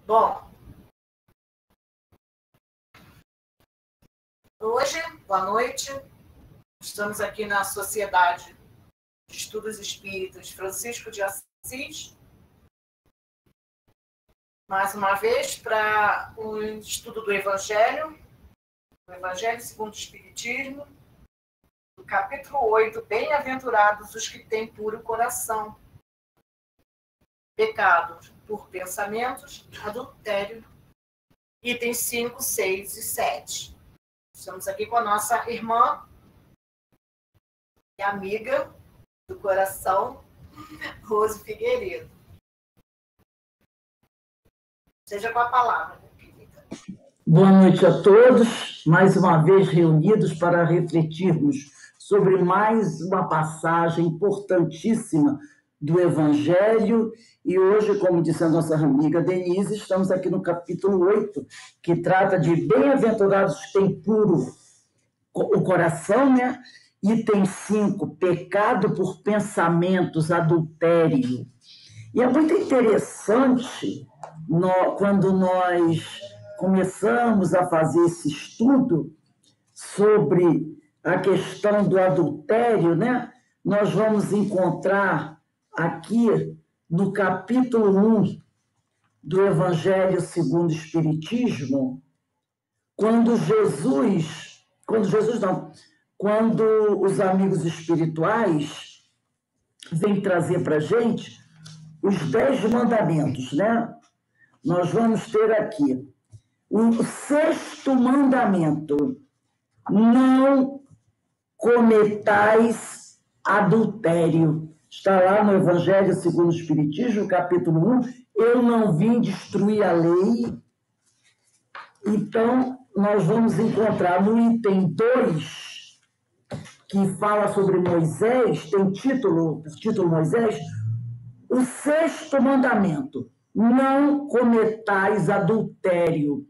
Bom, hoje, boa noite, estamos aqui na Sociedade de Estudos Espíritas Francisco de Assis, mais uma vez para o estudo do Evangelho segundo o Espiritismo, do capítulo 8, Bem-aventurados os que têm puro coração, pecados por pensamentos, adultério, itens 5, 6 e 7. Estamos aqui com a nossa irmã e amiga do coração, Rose Figueiredo. Seja com a palavra, minha querida. Boa noite a todos, mais uma vez reunidos para refletirmos sobre mais uma passagem importantíssima do Evangelho. E hoje, como disse a nossa amiga Denise, estamos aqui no capítulo 8, que trata de bem-aventurados que têm puro o coração, né? Item 5, pecado por pensamentos, adultério. E é muito interessante quando nós começamos a fazer esse estudo sobre a questão do adultério, né? Nós vamos encontrar aqui no capítulo 1 do Evangelho segundo o Espiritismo, quando os amigos espirituais vêm trazer para a gente os 10 mandamentos, né? Nós vamos ter aqui o 6º mandamento: não cometais adultério. Está lá no Evangelho segundo o Espiritismo, capítulo 1. Eu não vim destruir a lei. Então, nós vamos encontrar no item 2, que fala sobre Moisés, tem título Moisés, o 6º mandamento: não cometais adultério.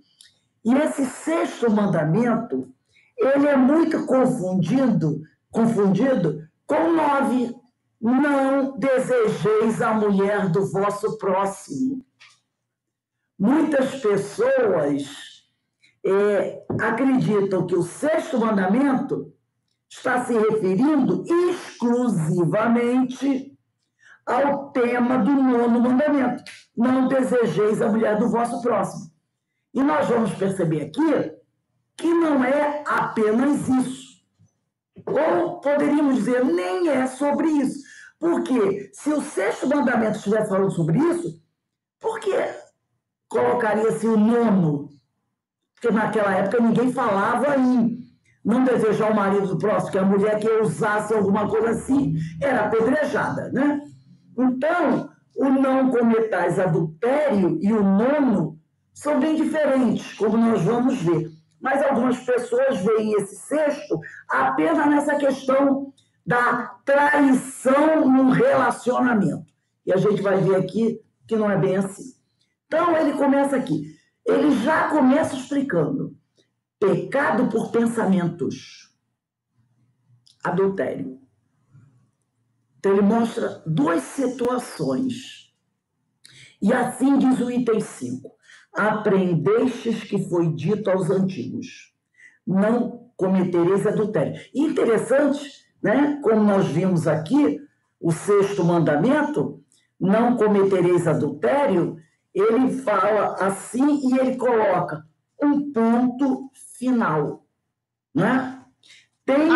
E esse 6º mandamento, ele é muito confundido com 9. Não desejeis a mulher do vosso próximo. Muitas pessoas acreditam que o 6º mandamento está se referindo exclusivamente ao tema do 9º mandamento: não desejeis a mulher do vosso próximo. E nós vamos perceber aqui que não é apenas isso. Ou poderíamos dizer, nem é sobre isso. Porque se o 6º mandamento estiver falando sobre isso, por que colocaria-se o 9º? Porque naquela época ninguém falava em não desejar o marido do próximo, que a mulher que usasse alguma coisa assim era apedrejada, né? Então, o não cometais adultério e o 9º são bem diferentes, como nós vamos ver. Mas algumas pessoas veem esse 6º apenas nessa questão da traição no relacionamento. E a gente vai ver aqui que não é bem assim. Então, ele começa aqui. Ele já começa explicando: pecado por pensamentos, adultério. Então, ele mostra 2 situações. E assim diz o item 5. Aprendestes que foi dito aos antigos: não cometereis adultério. E interessante, né? Como nós vimos aqui, o 6º mandamento, não cometereis adultério, ele fala assim e ele coloca um ponto final, né?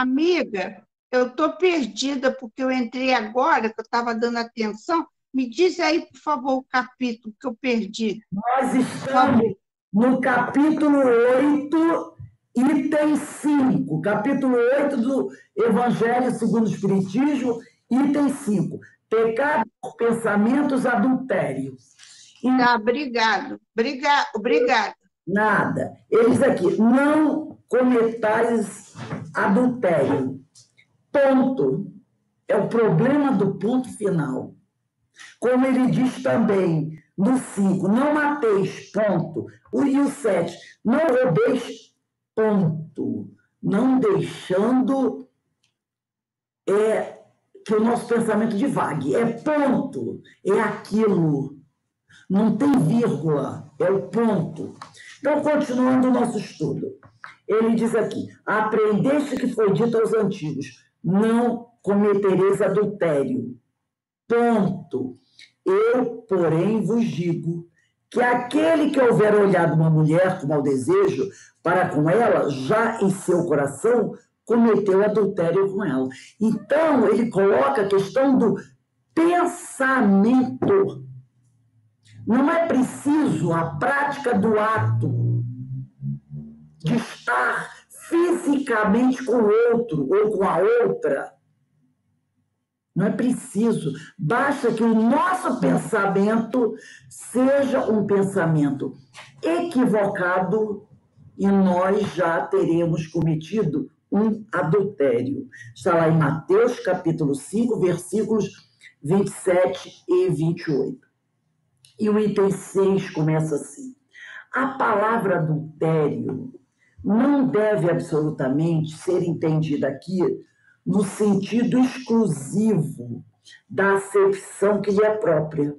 Amiga, eu estou perdida porque eu entrei agora, que eu estava dando atenção. Me diz aí, por favor, o capítulo que eu perdi. Nós estamos no capítulo 8, item 5. Capítulo 8 do Evangelho segundo o Espiritismo, item 5. Pecado por pensamentos, adultério. Tá, obrigado. Obrigada. Nada. Eles aqui: não cometais adultério. Ponto. É o problema do ponto final. Como ele diz também no 5, não mateis, ponto. E o 7, não roubeis, ponto. Não deixando que o nosso pensamento divague. É ponto. É aquilo. Não tem vírgula, é o ponto. Então, continuando o nosso estudo. Ele diz aqui, aprendeste que foi dito aos antigos, não cometereis adultério. Ponto. Eu, porém, vos digo que aquele que houver olhado uma mulher com mau desejo para com ela, já em seu coração, cometeu adultério com ela. Então, ele coloca a questão do pensamento. Não é preciso a prática do ato de estar fisicamente com o outro ou com a outra. Não é preciso. Basta que o nosso pensamento seja um pensamento equivocado e nós já teremos cometido um adultério. Está lá em Mateus, capítulo 5, versículos 27 e 28. E o item 6 começa assim. A palavra adultério não deve absolutamente ser entendida aqui no sentido exclusivo da acepção que lhe é própria,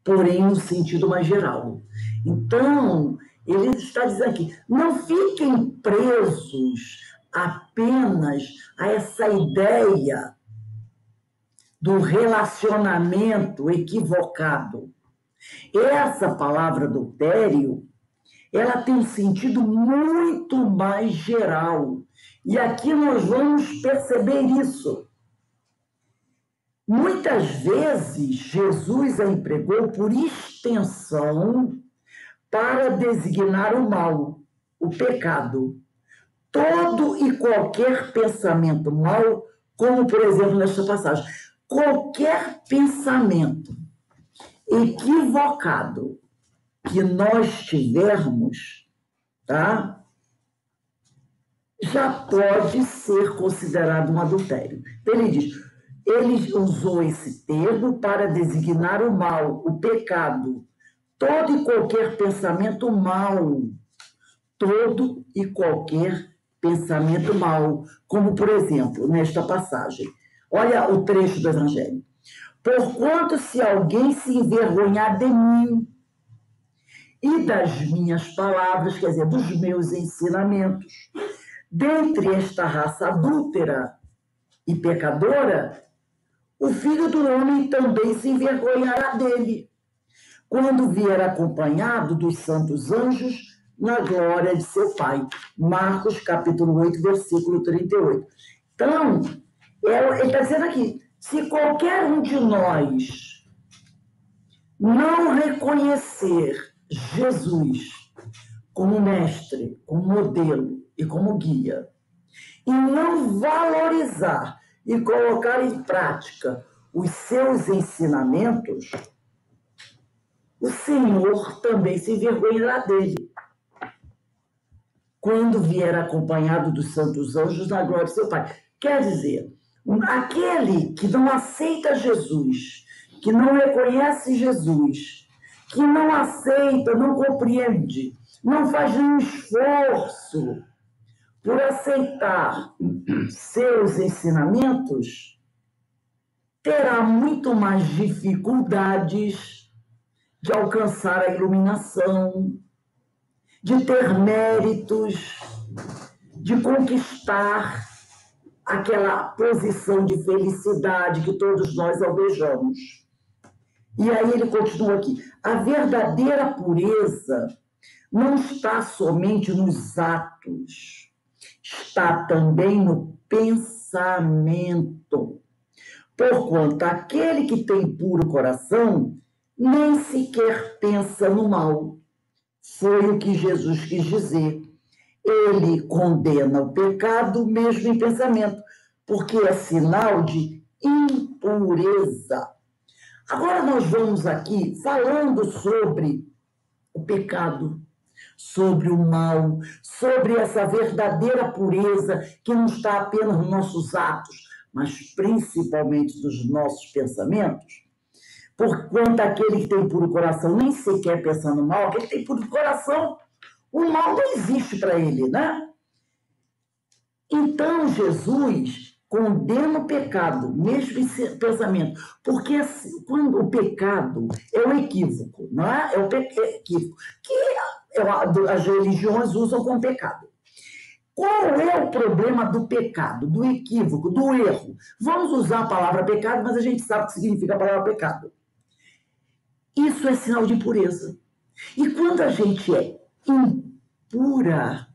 porém no sentido mais geral. Então, ele está dizendo aqui, não fiquem presos apenas a essa ideia do relacionamento equivocado. Essa palavra adultério, ela tem um sentido muito mais geral. E aqui nós vamos perceber isso. Muitas vezes, Jesus a empregou por extensão para designar o mal, o pecado. Todo e qualquer pensamento mau, como, por exemplo, nesta passagem, qualquer pensamento equivocado que nós tivermos, tá? Já pode ser considerado um adultério. Ele diz, ele usou esse termo para designar o mal, o pecado. Todo e qualquer pensamento mau. Todo e qualquer pensamento mau. Como, por exemplo, nesta passagem. Olha o trecho do Evangelho. Porquanto se alguém se envergonhar de mim e das minhas palavras, quer dizer, dos meus ensinamentos, dentre esta raça adúltera e pecadora, o Filho do Homem também se envergonhará dele, quando vier acompanhado dos santos anjos na glória de seu Pai. Marcos, capítulo 8, versículo 38. Então, ele está dizendo aqui, se qualquer um de nós não reconhecer Jesus como mestre, como modelo e como guia, e não valorizar e colocar em prática os seus ensinamentos, o Senhor também se envergonhará dele, quando vier acompanhado dos santos anjos na glória de seu Pai. Quer dizer, aquele que não aceita Jesus, que não reconhece Jesus, que não aceita, não compreende, não faz nenhum esforço por aceitar seus ensinamentos, terá muito mais dificuldades de alcançar a iluminação, de ter méritos, de conquistar aquela posição de felicidade que todos nós almejamos. E aí ele continua aqui. A verdadeira pureza não está somente nos atos, está também no pensamento. Porquanto aquele que tem puro coração nem sequer pensa no mal. Foi o que Jesus quis dizer. Ele condena o pecado mesmo em pensamento, porque é sinal de impureza. Agora nós vamos aqui falando sobre o pecado, sobre o mal, sobre essa verdadeira pureza que não está apenas nos nossos atos, mas principalmente nos nossos pensamentos. Porquanto aquele que tem puro coração nem sequer pensa no mal, aquele que tem puro coração, o mal não existe para ele, né? Então, Jesus, condena o pecado, mesmo esse pensamento, porque assim, quando o pecado é o equívoco, não é? É o equívoco, que as religiões usam como pecado. Qual é o problema do pecado, do equívoco, do erro? Vamos usar a palavra pecado, mas a gente sabe o que significa a palavra pecado. Isso é sinal de impureza. E quando a gente é impura,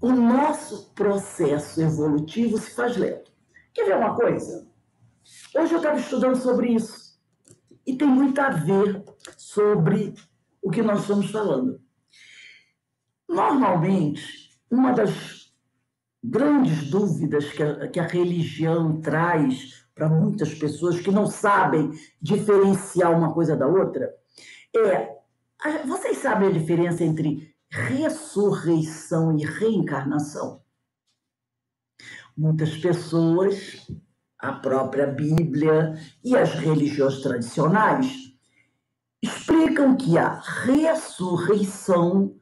o nosso processo evolutivo se faz lento. Quer ver uma coisa? Hoje eu estava estudando sobre isso. E tem muito a ver sobre o que nós estamos falando. Normalmente, uma das grandes dúvidas que a religião traz para muitas pessoas que não sabem diferenciar uma coisa da outra é: vocês sabem a diferença entre ressurreição e reencarnação? Muitas pessoas, a própria Bíblia e as religiões tradicionais explicam que a ressurreição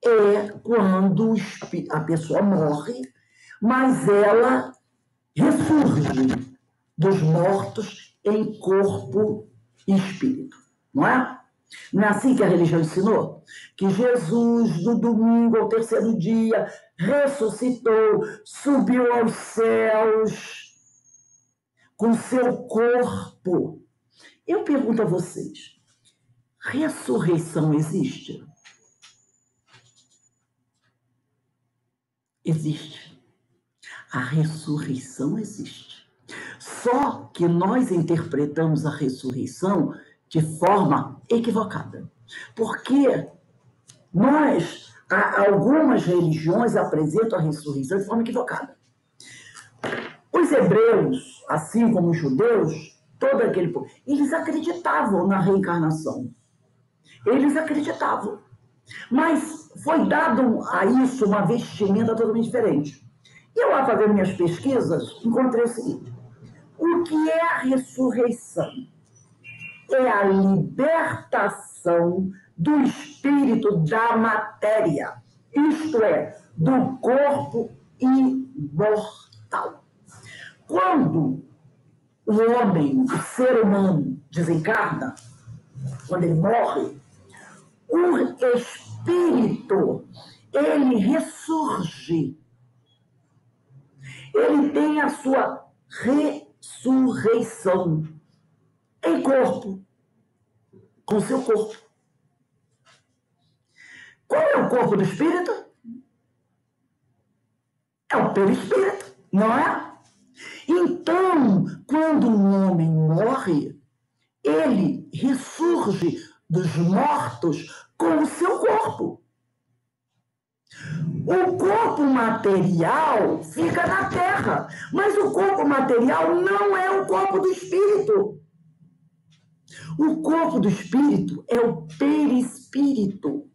é quando a pessoa morre, mas ela ressurge dos mortos em corpo e espírito, não é? Não é assim que a religião ensinou? Que Jesus, no domingo ao terceiro dia, ressuscitou, subiu aos céus com seu corpo. Eu pergunto a vocês, ressurreição existe? Existe. A ressurreição existe. Só que nós interpretamos a ressurreição de forma equivocada. Porque algumas religiões apresentam a ressurreição de forma equivocada. Os hebreus, assim como os judeus, todo aquele povo, eles acreditavam na reencarnação. Eles acreditavam. Mas foi dado a isso uma vestimenta totalmente diferente. E eu, lá fazendo minhas pesquisas, encontrei o seguinte: o que é a ressurreição? É a libertação do espírito da matéria, isto é, do corpo imortal. Quando o homem, o ser humano, desencarna, quando ele morre, o espírito, ele ressurge. Ele tem a sua ressurreição em corpo, com seu corpo. Qual é o corpo do espírito? É o perispírito, não é? Então, quando um homem morre, ele ressurge dos mortos com o seu corpo. O corpo material fica na terra, mas o corpo material não é o corpo do espírito. O corpo do espírito é o perispírito.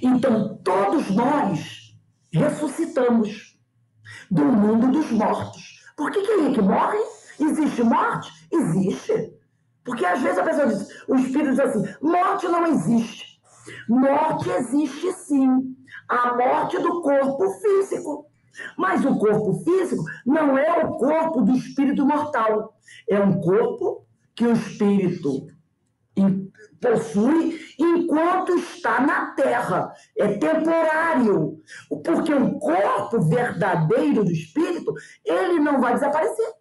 Então, todos nós ressuscitamos do mundo dos mortos. Por que quem é que morre? Existe morte? Existe. Porque às vezes a pessoa diz, o espírito diz assim, morte não existe. Morte existe sim. A morte do corpo físico. Mas o corpo físico não é o corpo do espírito mortal. É um corpo que o espírito possui enquanto está na Terra. É temporário. Porque o corpo verdadeiro do espírito, ele não vai desaparecer.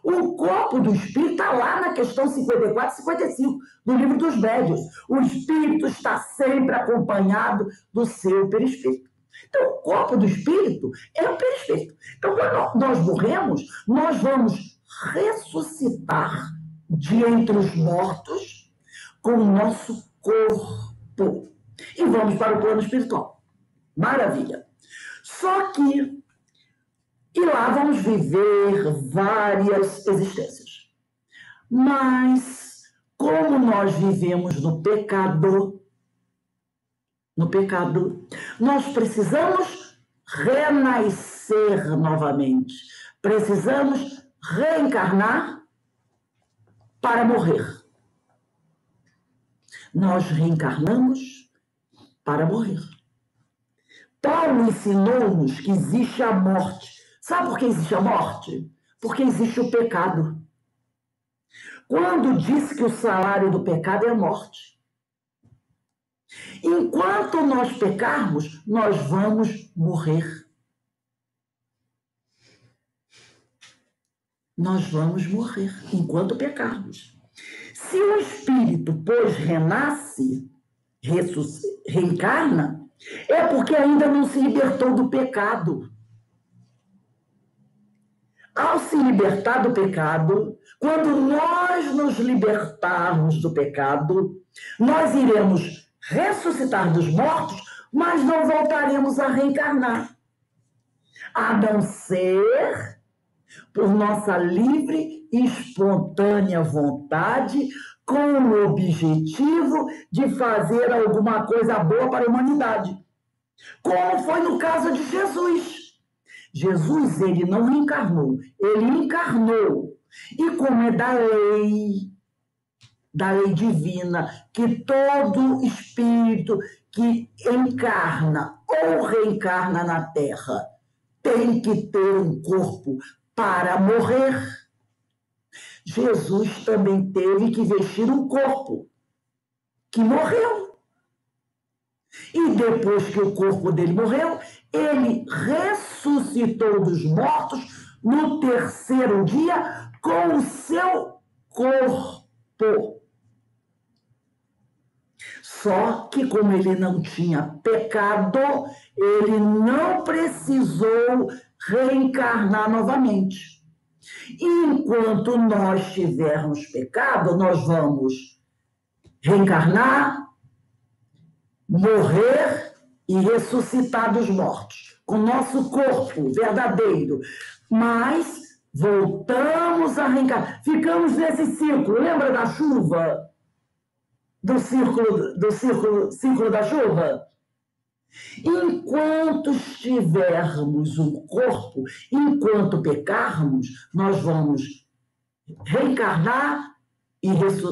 O corpo do espírito está lá na questão 54 e 55 do Livro dos Médiuns. O espírito está sempre acompanhado do seu perispírito. Então, o corpo do espírito é o perispírito. Então, quando nós morremos, nós vamos ressuscitar de entre os mortos com o nosso corpo. E vamos para o plano espiritual. Maravilha. Só que e lá vamos viver várias existências. Mas, como nós vivemos no pecado, nós precisamos renascer novamente. Precisamos reencarnar para morrer. Nós reencarnamos para morrer. Paulo ensinou-nos que existe a morte Sabe por que existe a morte? Porque existe o pecado. Quando disse que o salário do pecado é a morte. Enquanto nós pecarmos, nós vamos morrer. Nós vamos morrer enquanto pecarmos. Se o espírito, pois, renasce, reencarna, é porque ainda não se libertou do pecado. Ao se libertar do pecado, quando nós nos libertarmos do pecado, nós iremos ressuscitar dos mortos, mas não voltaremos a reencarnar. A não ser por nossa livre e espontânea vontade, com o objetivo de fazer alguma coisa boa para a humanidade. Como foi no caso de Jesus. Jesus, ele não reencarnou, ele encarnou. E como é da lei divina, que todo espírito que encarna ou reencarna na Terra tem que ter um corpo para morrer, Jesus também teve que vestir um corpo que morreu. E depois que o corpo dele morreu, ele ressuscitou dos mortos no terceiro dia com o seu corpo. Só que como ele não tinha pecado, ele não precisou reencarnar novamente. E enquanto nós tivermos pecado, nós vamos reencarnar, morrer e ressuscitar dos mortos, com nosso corpo verdadeiro. Mas voltamos a reencarnar. Ficamos nesse ciclo. Lembra da chuva? Do ciclo da chuva? Enquanto tivermos um corpo, enquanto pecarmos, nós vamos reencarnar,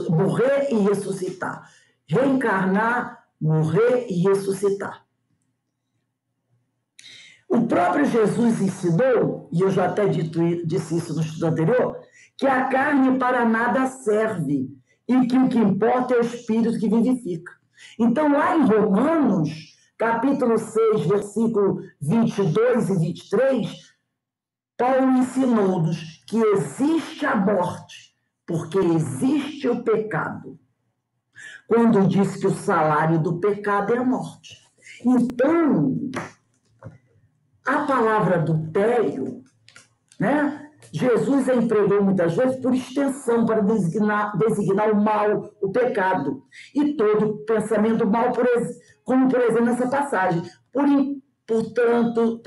morrer e ressuscitar. Reencarnar, morrer e ressuscitar. O próprio Jesus ensinou, e eu já até disse isso no estudo anterior, que a carne para nada serve e que o que importa é o espírito que vivifica. Então, lá em Romanos, capítulo 6, versículo 22 e 23, Paulo ensinou-nos que existe a morte, porque existe o pecado. Quando diz que o salário do pecado é a morte. Então, a palavra adultério, né? Jesus a empregou muitas vezes por extensão para designar o mal, o pecado. E todo pensamento mal, como por exemplo nessa passagem. Porquanto,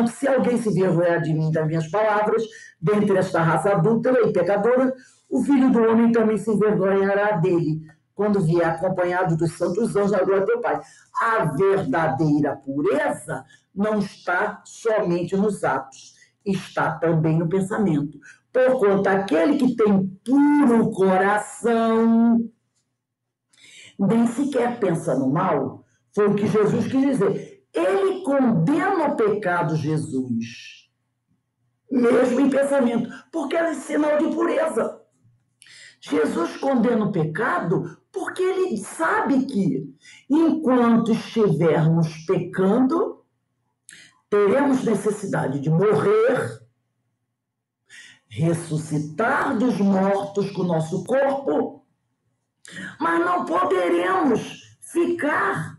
se alguém se envergonhar de mim, das minhas palavras, dentre esta raça adúltera e pecadora, o Filho do Homem também se envergonhará dele, quando vier acompanhado dos santos anjos na glória do teu Pai. A verdadeira pureza não está somente nos atos, está também no pensamento. Porquanto aquele que tem puro coração nem sequer pensa no mal. Foi o que Jesus quis dizer. Ele condena o pecado, Jesus, mesmo em pensamento, porque é sinal de pureza. Jesus condena o pecado porque ele sabe que, enquanto estivermos pecando, teremos necessidade de morrer, ressuscitar dos mortos com o nosso corpo, mas não poderemos ficar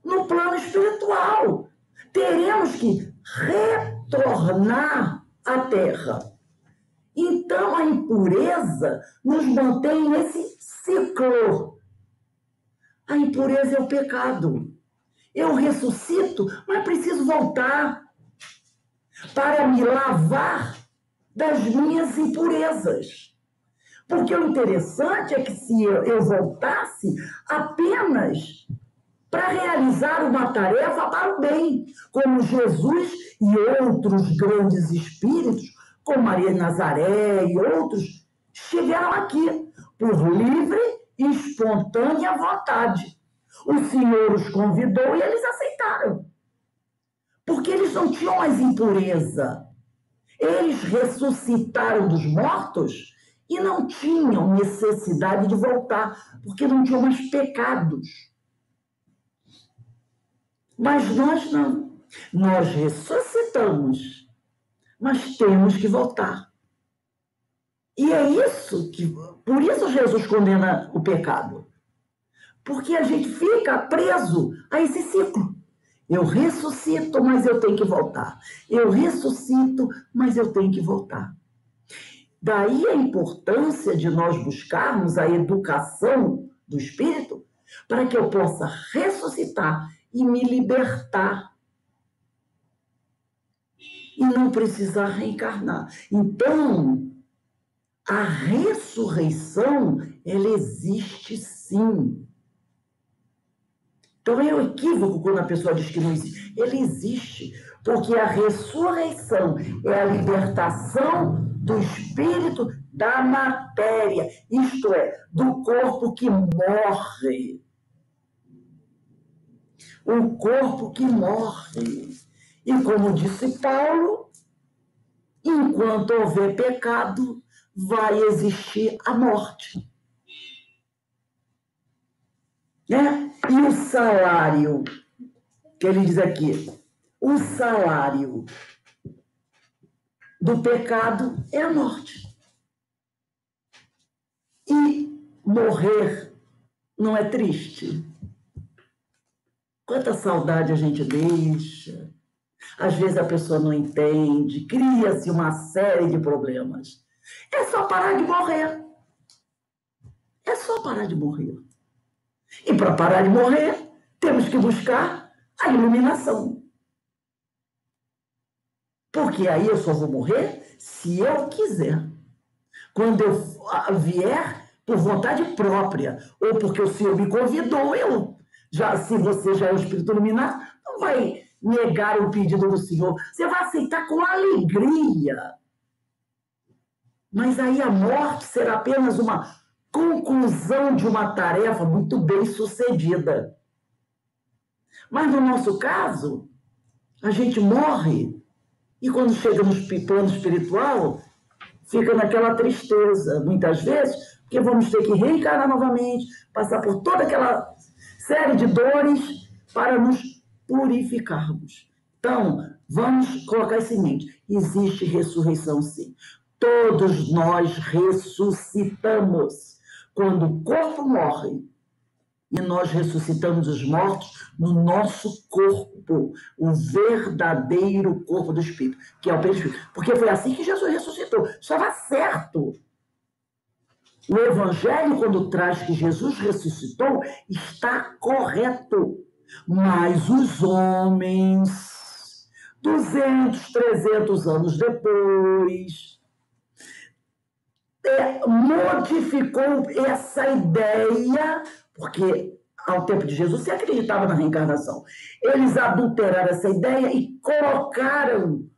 no plano espiritual. Teremos que retornar à terra. Então, a impureza nos mantém nesse ciclo. A impureza é o pecado. Eu ressuscito, mas preciso voltar para me lavar das minhas impurezas. Porque o interessante é que se eu voltasse apenas para realizar uma tarefa para o bem, como Jesus e outros grandes espíritos, como Maria de Nazaré e outros, chegaram aqui por livre e espontânea vontade. O Senhor os convidou e eles aceitaram. Porque eles não tinham mais impureza. Eles ressuscitaram dos mortos e não tinham necessidade de voltar, porque não tinham mais pecados. Mas nós não. Nós ressuscitamos, mas temos que voltar. E é isso que... Por isso Jesus condena o pecado. Porque a gente fica preso a esse ciclo. Eu ressuscito, mas eu tenho que voltar. Eu ressuscito, mas eu tenho que voltar. Daí a importância de nós buscarmos a educação do Espírito para que eu possa ressuscitar e me libertar. E não precisar reencarnar. Então, a ressurreição, ela existe sim. Então é um equívoco quando a pessoa diz que não existe. Ele existe, porque a ressurreição é a libertação do espírito da matéria, isto é, do corpo que morre. O corpo que morre. E como disse Paulo, enquanto houver pecado, vai existir a morte. E o salário, que ele diz aqui, o salário do pecado é a morte. E morrer não é triste? Quanta saudade a gente deixa. Às vezes a pessoa não entende, cria-se uma série de problemas. É só parar de morrer. É só parar de morrer. E para parar de morrer, temos que buscar a iluminação. Porque aí eu só vou morrer se eu quiser. Quando eu vier por vontade própria, ou porque o Senhor me convidou, se você já é o Espírito iluminado, não vai negar o pedido do Senhor. Você vai aceitar com alegria. Mas aí a morte será apenas uma conclusão de uma tarefa muito bem sucedida. Mas no nosso caso, a gente morre e quando chega no plano espiritual, fica naquela tristeza, muitas vezes, porque vamos ter que reencarnar novamente, passar por toda aquela série de dores para nos purificarmos. Então, vamos colocar isso em mente. Existe ressurreição, sim. Todos nós ressuscitamos. Quando o corpo morre, e nós ressuscitamos os mortos no nosso corpo, o verdadeiro corpo do Espírito, que é o perispírito. Porque foi assim que Jesus ressuscitou. Estava certo. O Evangelho, quando traz que Jesus ressuscitou, está correto. Mas os homens, 200, 300 anos depois, modificou essa ideia, porque ao tempo de Jesus se acreditava na reencarnação. Eles adulteraram essa ideia e colocaram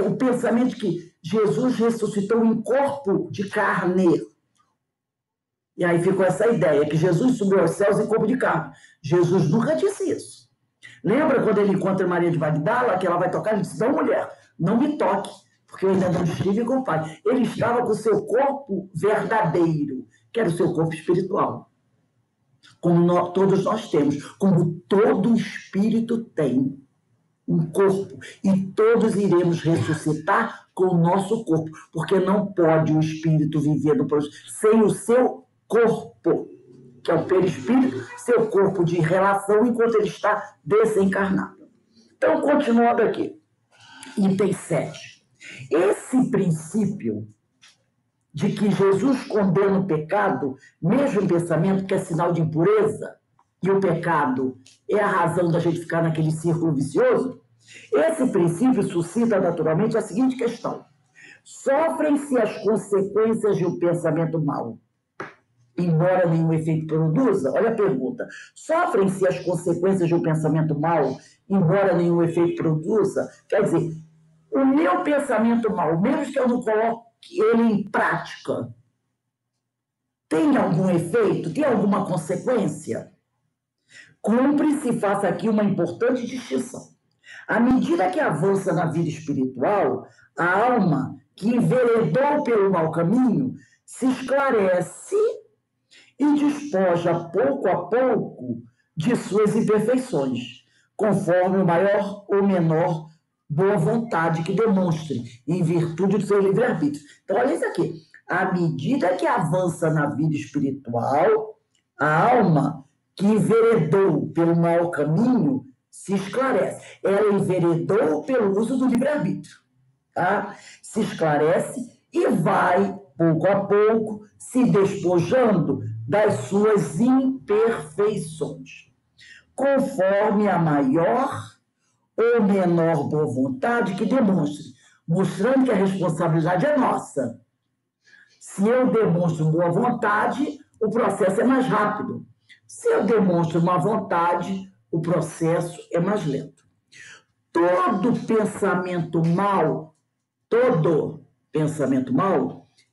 o pensamento de que Jesus ressuscitou em corpo de carne. E aí ficou essa ideia, que Jesus subiu aos céus em corpo de carne. Jesus nunca disse isso. Lembra quando ele encontra Maria de Magdala, que ela vai tocar? Ele disse, não, mulher, não me toque, porque eu ainda não estive com o Pai. Ele estava com o seu corpo verdadeiro, que era o seu corpo espiritual. Como todos nós temos, como todo espírito tem um corpo. E todos iremos ressuscitar com o nosso corpo, porque não pode o espírito viver sem o seu corpo, que é o perispírito, seu corpo de relação, enquanto ele está desencarnado. Então, continuando aqui. Item 7. Esse princípio de que Jesus condena o pecado, mesmo em pensamento, que é sinal de impureza, e o pecado é a razão da gente ficar naquele círculo vicioso, esse princípio suscita naturalmente a seguinte questão. Sofrem-se as consequências de um pensamento mau, embora nenhum efeito produza? Olha a pergunta. Sofrem-se as consequências de um pensamento mau, embora nenhum efeito produza? Quer dizer, o meu pensamento mau, mesmo que eu não coloque ele em prática, tem algum efeito? Tem alguma consequência? Cumpre-se, faça aqui uma importante distinção. À medida que avança na vida espiritual, a alma que enveredou pelo mau caminho se esclarece e despoja pouco a pouco de suas imperfeições, conforme o maior ou menor boa vontade que demonstre, em virtude do seu livre-arbítrio. Então, olha isso aqui. À medida que avança na vida espiritual, a alma que enveredou pelo mau caminho se esclarece. Ela enveredou pelo uso do livre-arbítrio. Tá? Se esclarece e vai, pouco a pouco, se despojando das suas imperfeições, conforme a maior ou menor boa vontade que demonstre, mostrando que a responsabilidade é nossa. Se eu demonstro boa vontade, o processo é mais rápido. Se eu demonstro má vontade, o processo é mais lento. Todo pensamento mau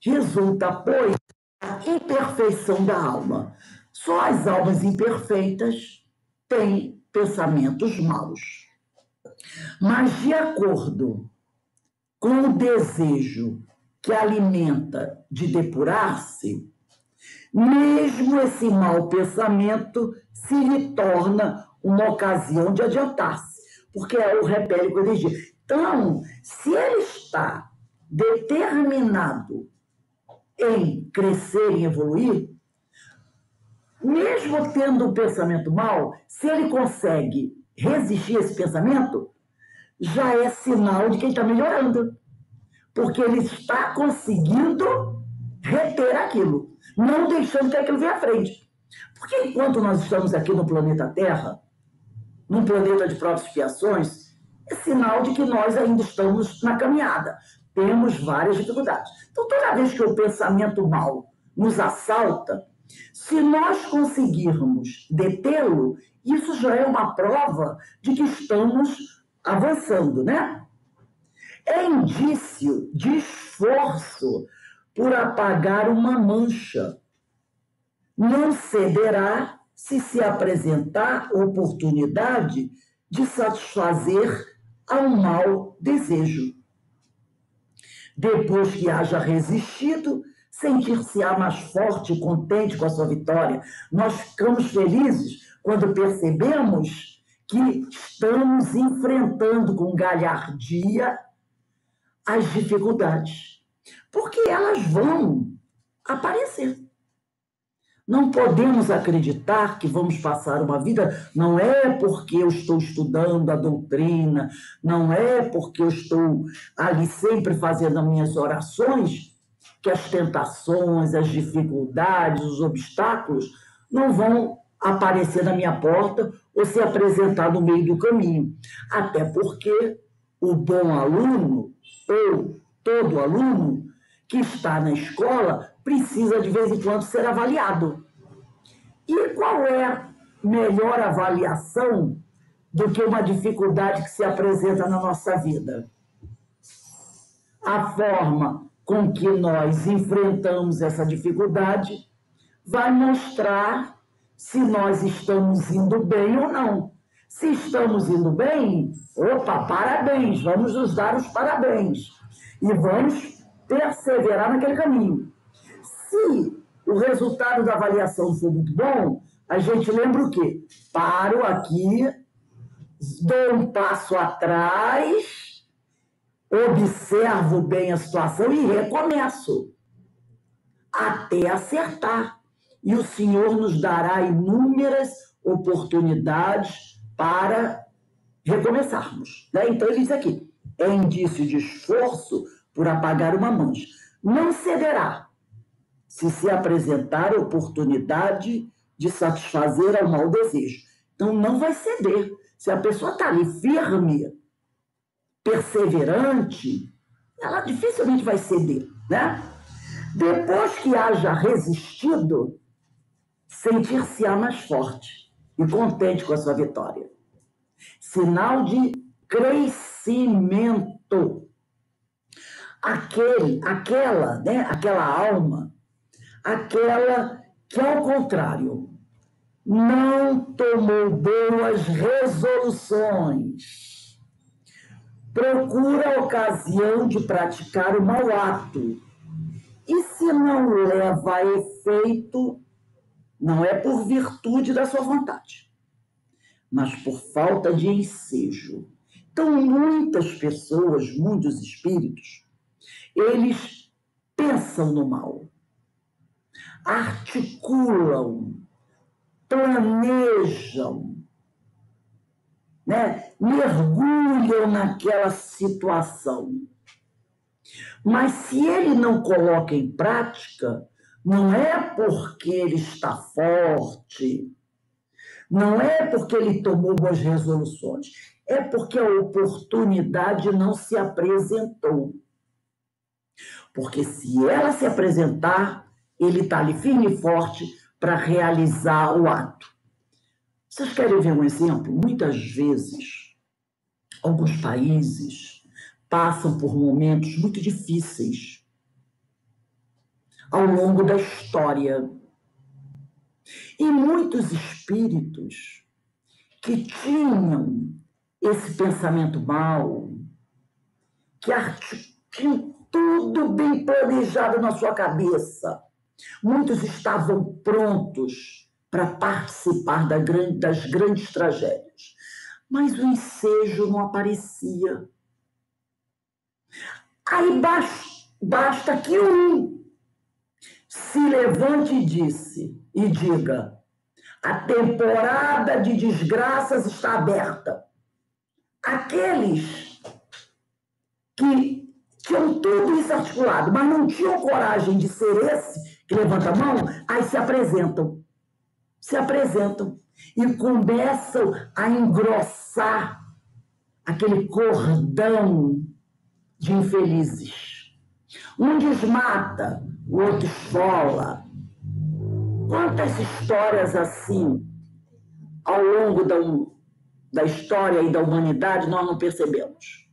resulta, pois, da imperfeição da alma. Só as almas imperfeitas têm pensamentos maus. Mas, de acordo com o desejo que alimenta de depurar-se, mesmo esse mau pensamento se lhe torna uma ocasião de adiantar-se, porque o repele com energia. Então, se ele está determinado em crescer e evoluir, mesmo tendo um pensamento mau, se ele consegue resistir a esse pensamento, já é sinal de que ele está melhorando, porque ele está conseguindo reter aquilo, não deixando que aquilo venha à frente. Porque enquanto nós estamos aqui no planeta Terra, num planeta de provas e expiações, é sinal de que nós ainda estamos na caminhada. Temos várias dificuldades. Então, toda vez que o pensamento mau nos assalta, se nós conseguirmos detê-lo, isso já é uma prova de que estamos avançando, né? É indício de esforço por apagar uma mancha. Não cederá se se apresentar oportunidade de satisfazer ao mau desejo. Depois que haja resistido, sentir-se-á mais forte e contente com a sua vitória. Nós ficamos felizes quando percebemos que estamos enfrentando com galhardia as dificuldades, porque elas vão aparecer. Não podemos acreditar que vamos passar uma vida, não é porque eu estou estudando a doutrina, não é porque eu estou ali sempre fazendo as minhas orações, que as tentações, as dificuldades, os obstáculos não vão aparecer na minha porta ou se apresentar no meio do caminho. Até porque o bom aluno, ou todo aluno que está na escola, precisa de vez em quando ser avaliado. E qual é a melhor avaliação do que uma dificuldade que se apresenta na nossa vida? A forma com que nós enfrentamos essa dificuldade vai mostrar se nós estamos indo bem ou não. Se estamos indo bem, opa, parabéns, vamos nos dar os parabéns. E vamos perseverar naquele caminho. Se o resultado da avaliação for muito bom, a gente lembra o quê? Paro aqui, dou um passo atrás, observo bem a situação e recomeço, até acertar. E o Senhor nos dará inúmeras oportunidades para recomeçarmos. Né? Então, ele diz aqui, é indício de esforço por apagar uma mancha. Não cederá se se apresentar a oportunidade de satisfazer ao mau desejo. Então, não vai ceder. Se a pessoa está ali firme, perseverante, ela dificilmente vai ceder, né? Depois que haja resistido, sentir-se-á mais forte e contente com a sua vitória. Sinal de crescimento. Aquela alma, aquela que, ao contrário, não tomou boas resoluções, procura a ocasião de praticar o mau ato. E se não leva a efeito, não é por virtude da sua vontade, mas por falta de ensejo. Então, muitas pessoas, muitos espíritos, eles pensam no mal, articulam, planejam, né? Mergulham naquela situação. Mas se ele não coloca em prática, não é porque ele está forte, não é porque ele tomou boas resoluções, é porque a oportunidade não se apresentou. Porque se ela se apresentar, ele está ali firme e forte para realizar o ato. Vocês querem ver um exemplo? Muitas vezes, alguns países passam por momentos muito difíceis ao longo da história. E muitos espíritos que tinham esse pensamento mau, que tinham tudo bem planejado na sua cabeça, muitos estavam prontos para participar das grandes tragédias, mas o ensejo não aparecia. Aí basta que um se levante e diga: a temporada de desgraças está aberta. Aqueles que tinham tudo isso articulado, mas não tinham coragem de ser esse que levanta a mão, aí se apresentam e começam a engrossar aquele cordão de infelizes. Um desmata, o outro esfola. Quantas histórias assim, ao longo da história e da humanidade, nós não percebemos?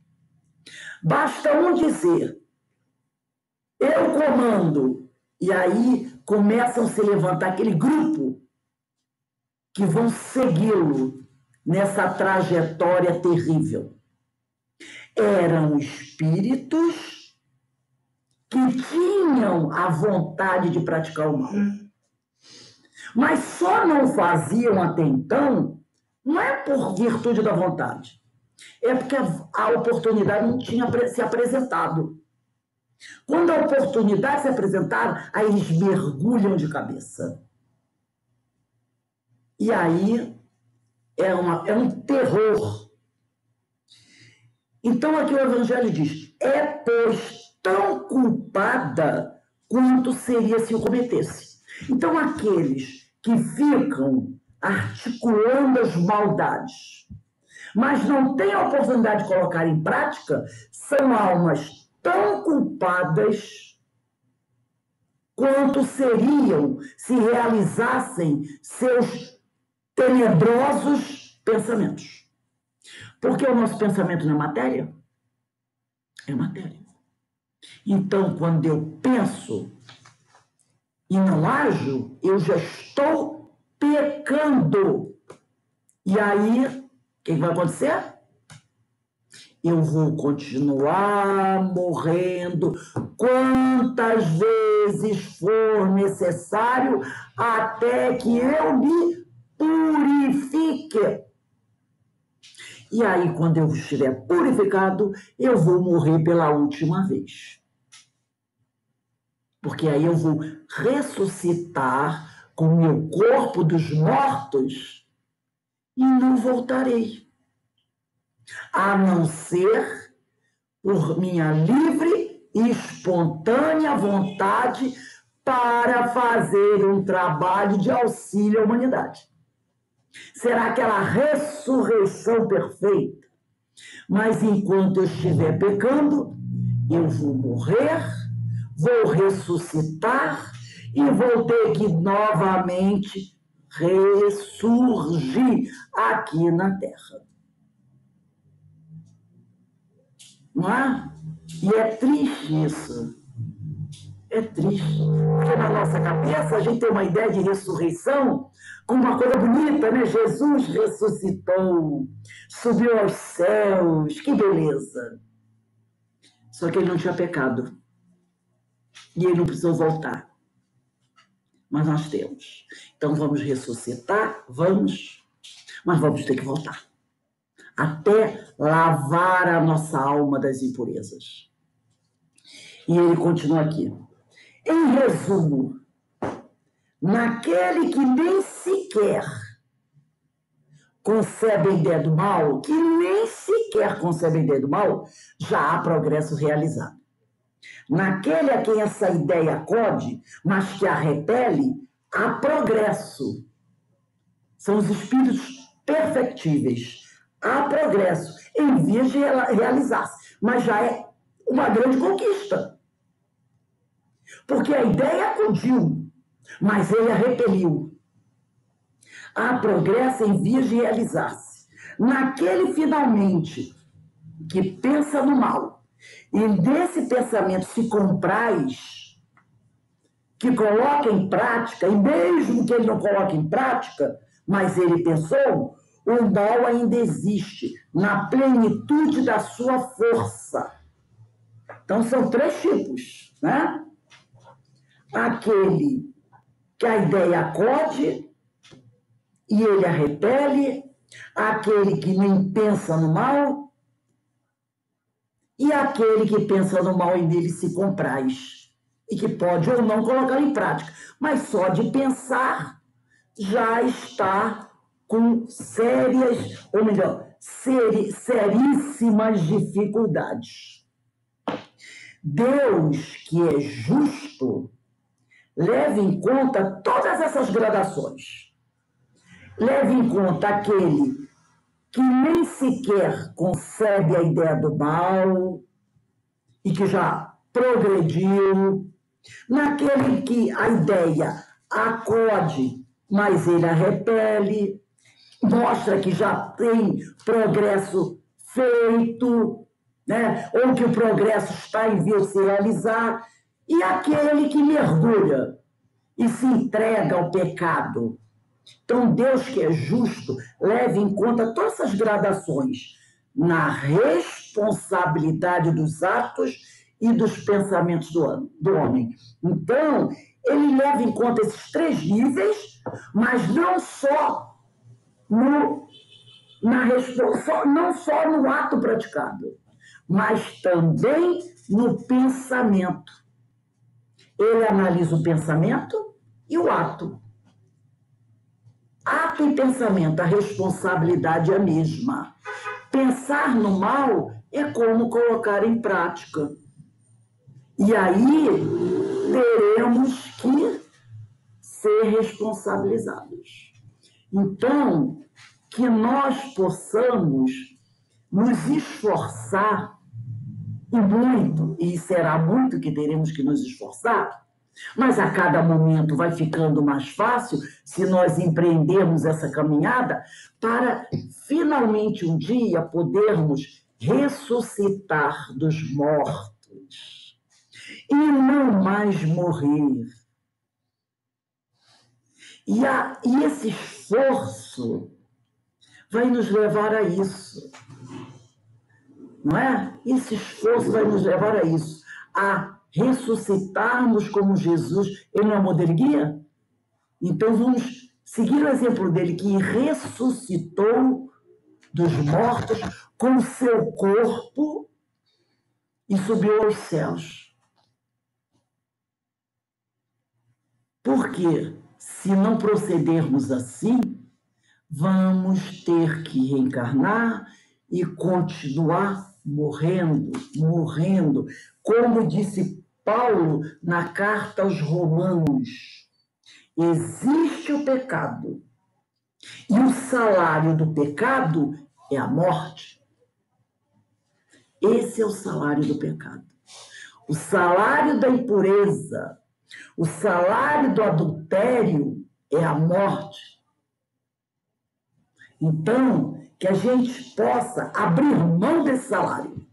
Basta um dizer: eu comando, e aí começam a se levantar aquele grupo que vão segui-lo nessa trajetória terrível. Eram espíritos que tinham a vontade de praticar o mal. Mas só não faziam até então, não é por virtude da vontade, é porque a oportunidade não tinha se apresentado. Quando a oportunidade se apresentar, aí eles mergulham de cabeça. E aí é um terror. Então aqui o Evangelho diz: é pois tão culpada quanto seria se o cometesse. Então aqueles que ficam articulando as maldades, mas não têm a oportunidade de colocar em prática, são almas tão culpadas quanto seriam se realizassem seus tenebrosos pensamentos. Porque o nosso pensamento não é matéria? É matéria. Então, quando eu penso e não ajo, eu já estou pecando. E aí, o que vai acontecer? Eu vou continuar morrendo quantas vezes for necessário até que eu me purifique. E aí, quando eu estiver purificado, eu vou morrer pela última vez. Porque aí eu vou ressuscitar com o meu corpo dos mortos e não voltarei. A não ser por minha livre e espontânea vontade para fazer um trabalho de auxílio à humanidade. Será aquela ressurreição perfeita. Mas enquanto eu estiver pecando, eu vou morrer, vou ressuscitar e vou ter que novamente ressurgir aqui na Terra. Não é? E é triste isso. É triste, porque na nossa cabeça a gente tem uma ideia de ressurreição como uma coisa bonita, né? Jesus ressuscitou, subiu aos céus, que beleza. Só que ele não tinha pecado. E ele não precisou voltar. Mas nós temos. Então vamos ressuscitar, vamos, mas vamos ter que voltar. Até lavar a nossa alma das impurezas. E ele continua aqui. Em resumo, naquele que nem sequer concebe a ideia do mal, já há progresso realizado. Naquele a quem essa ideia acode, mas que a repele, há progresso. São os espíritos perfectíveis. Há progresso em vias de realizar-se, mas já é uma grande conquista. Porque a ideia acudiu, mas ele a repeliu. Há progresso em vias de realizar-se. Naquele, finalmente, que pensa no mal, e desse pensamento se compraz, que coloca em prática, e mesmo que ele não coloque em prática, mas ele pensou, o mal ainda existe, na plenitude da sua força. Então, são 3 tipos, né? Aquele que a ideia acode e ele a repele, aquele que nem pensa no mal e aquele que pensa no mal e nele se compraz e que pode ou não colocar em prática, mas só de pensar já está com sérias, ou melhor, seríssimas dificuldades. Deus, que é justo, leve em conta todas essas gradações. Leve em conta aquele que nem sequer concebe a ideia do mal e que já progrediu, naquele que a ideia acode, mas ele a repele, mostra que já tem progresso feito, né? Ou que o progresso está em via de se realizar, e aquele que mergulha e se entrega ao pecado. Então, Deus, que é justo, leve em conta todas essas gradações na responsabilidade dos atos e dos pensamentos do homem. Então, ele leva em conta esses 3 níveis, mas não só no ato praticado, mas também no pensamento. Ele analisa o pensamento e o ato. Ato e pensamento, a responsabilidade é a mesma. Pensar no mal é como colocar em prática. E aí teremos que ser responsabilizados. Então, que nós possamos nos esforçar, e muito, e será muito que teremos que nos esforçar, mas a cada momento vai ficando mais fácil se nós empreendermos essa caminhada para finalmente um dia podermos ressuscitar dos mortos e não mais morrer. E esse esforço vai nos levar a isso, não é? Esse esforço vai nos levar a isso, a ressuscitarmos como Jesus. Ele não é modelo guia? Então vamos seguir o exemplo dele, que ressuscitou dos mortos com o seu corpo e subiu aos céus. Porque se não procedermos assim, vamos ter que reencarnar e continuar morrendo. Como disse Paulo na carta aos Romanos, existe o pecado e o salário do pecado é a morte. Esse é o salário do pecado. O salário da impureza, o salário do adultério é a morte. Então, que a gente possa abrir mão desse salário.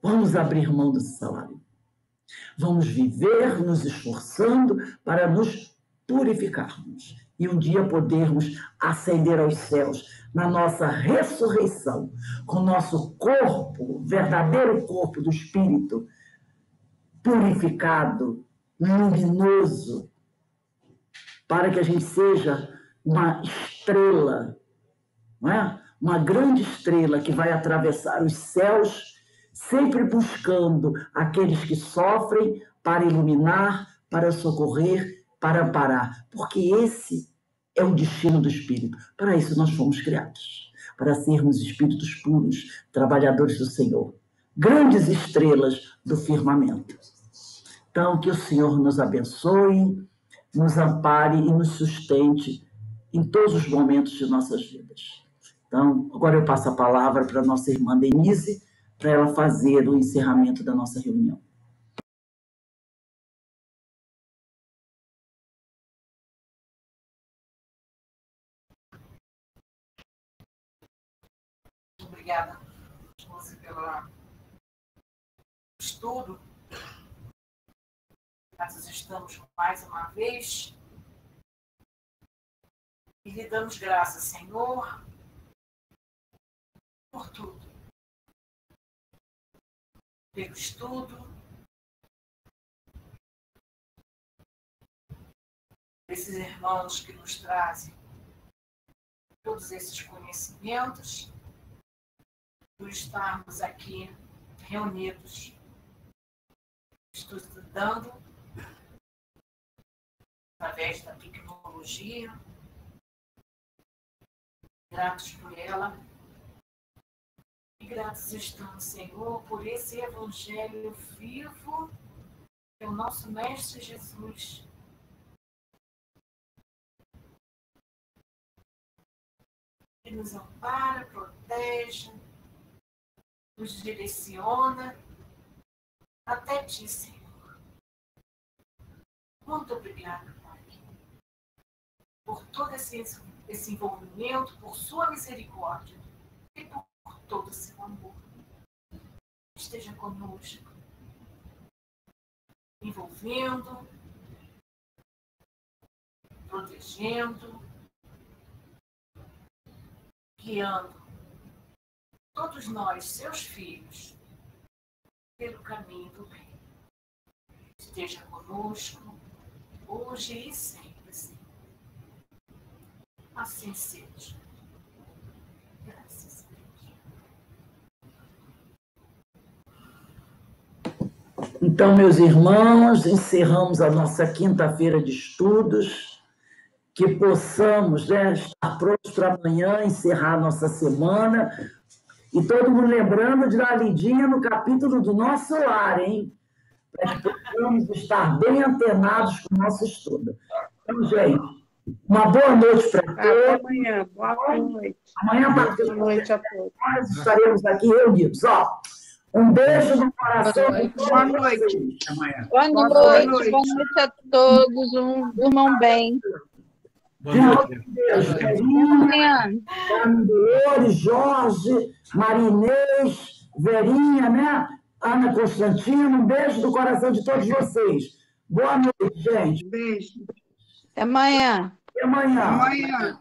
Vamos abrir mão desse salário. Vamos viver nos esforçando para nos purificarmos e um dia podermos ascender aos céus na nossa ressurreição, com o nosso corpo, verdadeiro corpo do Espírito, purificado, luminoso, para que a gente seja uma estrela, não é? Uma grande estrela que vai atravessar os céus, sempre buscando aqueles que sofrem para iluminar, para socorrer, para amparar, porque esse é o destino do Espírito. Para isso nós fomos criados, para sermos espíritos puros, trabalhadores do Senhor, grandes estrelas do firmamento. Então, que o Senhor nos abençoe, nos ampare e nos sustente em todos os momentos de nossas vidas. Então, agora eu passo a palavra para a nossa irmã Denise, para ela fazer o encerramento da nossa reunião. Obrigada, José, pelo estudo. Nós estamos mais uma vez e lhe damos graças, Senhor, por tudo. Pelo estudo, esses irmãos que nos trazem todos esses conhecimentos, por estarmos aqui reunidos, estudando através da tecnologia, gratos por ela. E gratos estamos, Senhor, por esse Evangelho vivo, que é o nosso Mestre Jesus. Que nos ampara, protege, nos direciona até ti, Senhor. Muito obrigada, Pai, por todo esse envolvimento, por sua misericórdia e por todo o seu amor. Esteja conosco, envolvendo, protegendo, guiando todos nós, seus filhos, pelo caminho do bem. Esteja conosco, hoje e sempre, Senhor. Assim seja. Graças a Deus. Então, meus irmãos, encerramos a nossa quinta-feira de estudos. Que possamos, né, estar prontos para amanhã, encerrar a nossa semana. E todo mundo lembrando de dar a lidinha no capítulo do Nosso Lar, hein? Para que possamos estar bem antenados com o nosso estudo. Então, gente, uma boa noite para todos. Até amanhã. Boa noite. Amanhã, boa noite a todos. Nós estaremos aqui reunidos. Ó, um beijo no coração. Boa noite. Boa noite a todos. Durmam bem. Verinha, Dolores, Jorge, Marinês, Verinha, né? Ana Constantino, um beijo do coração de todos vocês. Boa noite, gente. Beijo. Até amanhã. Até amanhã. Amanhã.